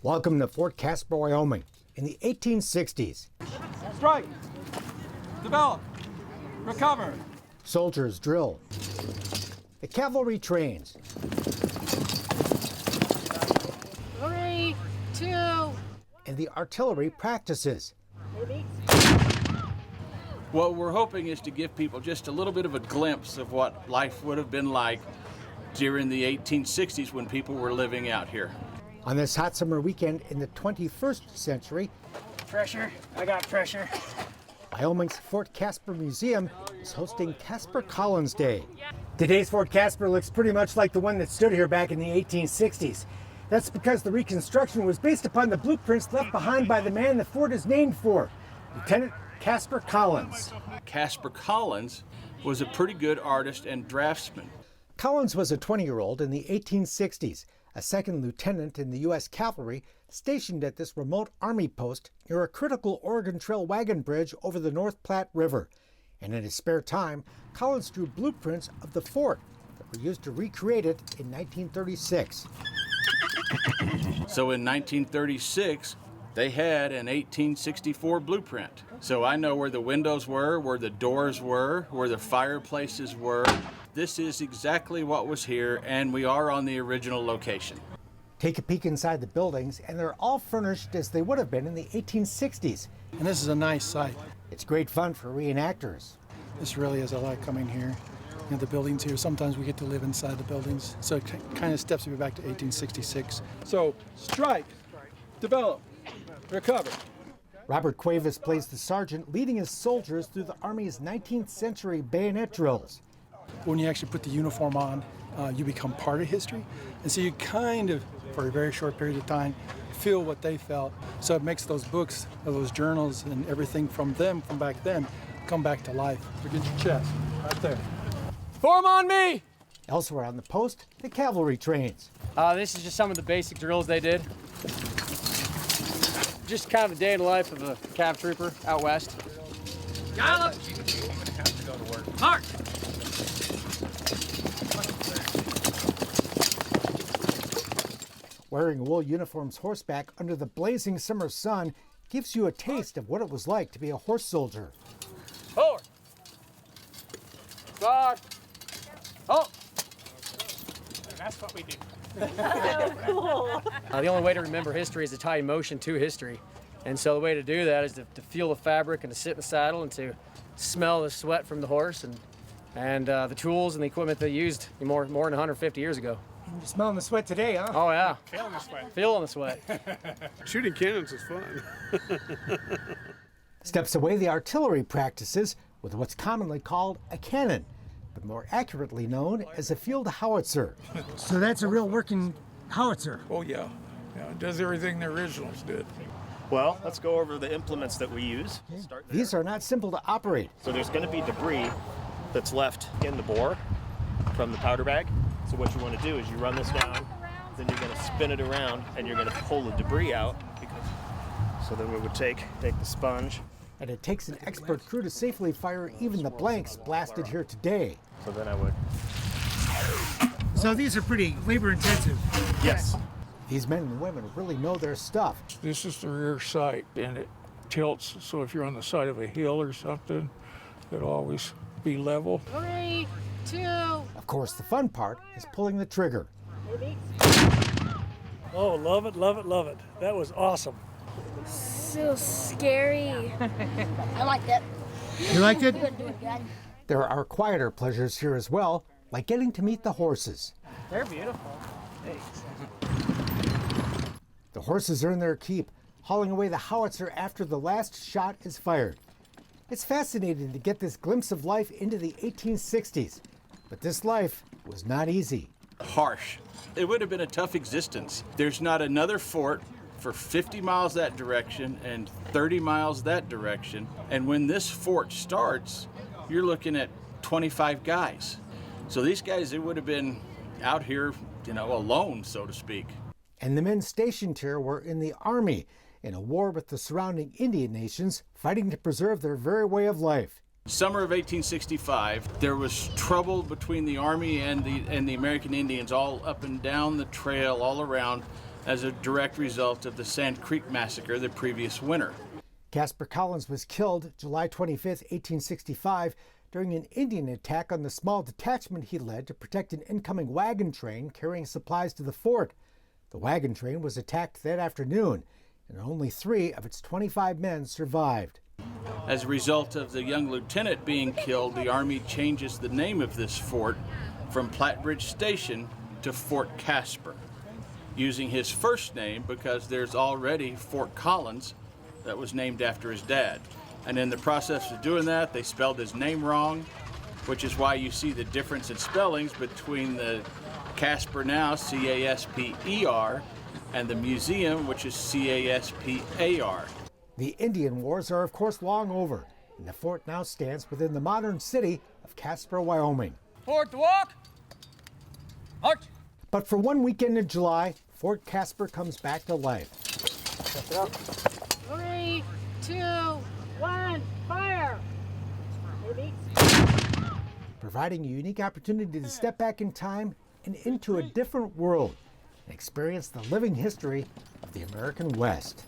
Welcome to Fort Casper, Wyoming in the 1860s. Strike, develop, recover. Soldiers drill. The cavalry trains. 3, 2. And the artillery practices. What we're hoping is to give people just a little bit of a glimpse of what life would have been like during the 1860s when people were living out here. On this hot summer weekend in the 21st century, Pressure, I got pressure. Wyoming's Fort Casper Museum is hosting Casper Collins Day. Today's Fort Casper looks pretty much like the one that stood here back in the 1860s. That's because the reconstruction was based upon the blueprints left behind by the man the fort is named for, Lieutenant Casper Collins. Casper Collins was a pretty good artist and draftsman. Collins was a 20-year-old in the 1860s, a second lieutenant in the U.S. Cavalry stationed at this remote army post near a critical Oregon Trail wagon bridge over the North Platte River. And in his spare time, Collins drew blueprints of the fort that were used to recreate it in 1936. So in 1936, they had an 1864 blueprint. So I know where the windows were, where the doors were, where the fireplaces were. This is exactly what was here, and we are on the original location. Take a peek inside the buildings, and they're all furnished as they would have been in the 1860s. And this is a nice site. It's great fun for reenactors. This really is. I like coming here. You know, the buildings here, sometimes we get to live inside the buildings. So it kind of steps me back to 1866. So, strike, develop, recover. Robert Cuevas plays the sergeant leading his soldiers through the Army's 19th century bayonet drills. When you actually put the uniform on, you become part of history. And so you kind of, for a very short period of time, feel what they felt. So it makes those books, those journals, and everything from them, from back then, come back to life. Look at your chest, right there. Form on me! Elsewhere on the post, the cavalry trains. This is just some of the basic drills they did. Just kind of a day in the life of a cav trooper out west. Gallop! March! Wearing wool uniforms horseback under the blazing summer sun gives you a taste of what it was like to be a horse soldier. Forward! Guard! Oh! That's what we do. The only way to remember history is to tie emotion to history. And so the way to do that is to feel the fabric and to sit in the saddle and to smell the sweat from the horse and the tools and the equipment they used more than 150 years ago. You're smelling the sweat today, huh? Oh yeah. Feeling the sweat. Feeling the sweat. Shooting cannons is fun. Steps away, the artillery practices with what's commonly called a cannon, but more accurately known as a field howitzer. So that's a real working howitzer. Oh, yeah. Yeah, it does everything the originals did. Well, let's go over the implements that we use. These are not simple to operate. So there's going to be debris that's left in the bore from the powder bag. So what you want to do is you run this down, then you're going to spin it around, and you're going to pull the debris out. So then we would take the sponge. And it takes an expert crew to safely fire even the blanks blasted here today. So then I would... So these are pretty labor intensive. Yes. These men and women really know their stuff. This is the rear sight, and it tilts, so if you're on the side of a hill or something, it'll always be level. 3, 2. Of course, the fun part is pulling the trigger. Oh, love it, love it, love it. That was awesome. So scary. I liked it. You liked it? There are quieter pleasures here as well, like getting to meet the horses. They're beautiful. The horses earn their keep, hauling away the howitzer after the last shot is fired. It's fascinating to get this glimpse of life into the 1860s, but this life was not easy. Harsh. It would have been a tough existence. There's not another fort for 50 miles that direction and 30 miles that direction. And when this fort starts, you're looking at 25 guys. So these guys, it would have been out here, alone, so to speak. And the men stationed here were in the Army, in a war with the surrounding Indian nations, fighting to preserve their very way of life. Summer of 1865, there was trouble between the Army and the American Indians all up and down the trail, all around. as a direct result of the Sand Creek Massacre the previous winter. Casper Collins was killed July 25, 1865, during an Indian attack on the small detachment he led to protect an incoming wagon train carrying supplies to the fort. The wagon train was attacked that afternoon, and only 3 of its 25 men survived. As a result of the young lieutenant being killed, the Army changes the name of this fort from Plattbridge Station to Fort Casper, using his first name because there's already Fort Collins that was named after his dad. And in the process of doing that, they spelled his name wrong, which is why you see the difference in spellings between the Casper now, C-A-S-P-E-R, and the museum, which is C-A-S-P-A-R. The Indian Wars are, of course, long over, and the fort now stands within the modern city of Casper, Wyoming. Forward to walk. March. But for one weekend in July, Fort Casper comes back to life. 3, 2, 1, fire! Maybe. Providing a unique opportunity to step back in time and into a different world and experience the living history of the American West.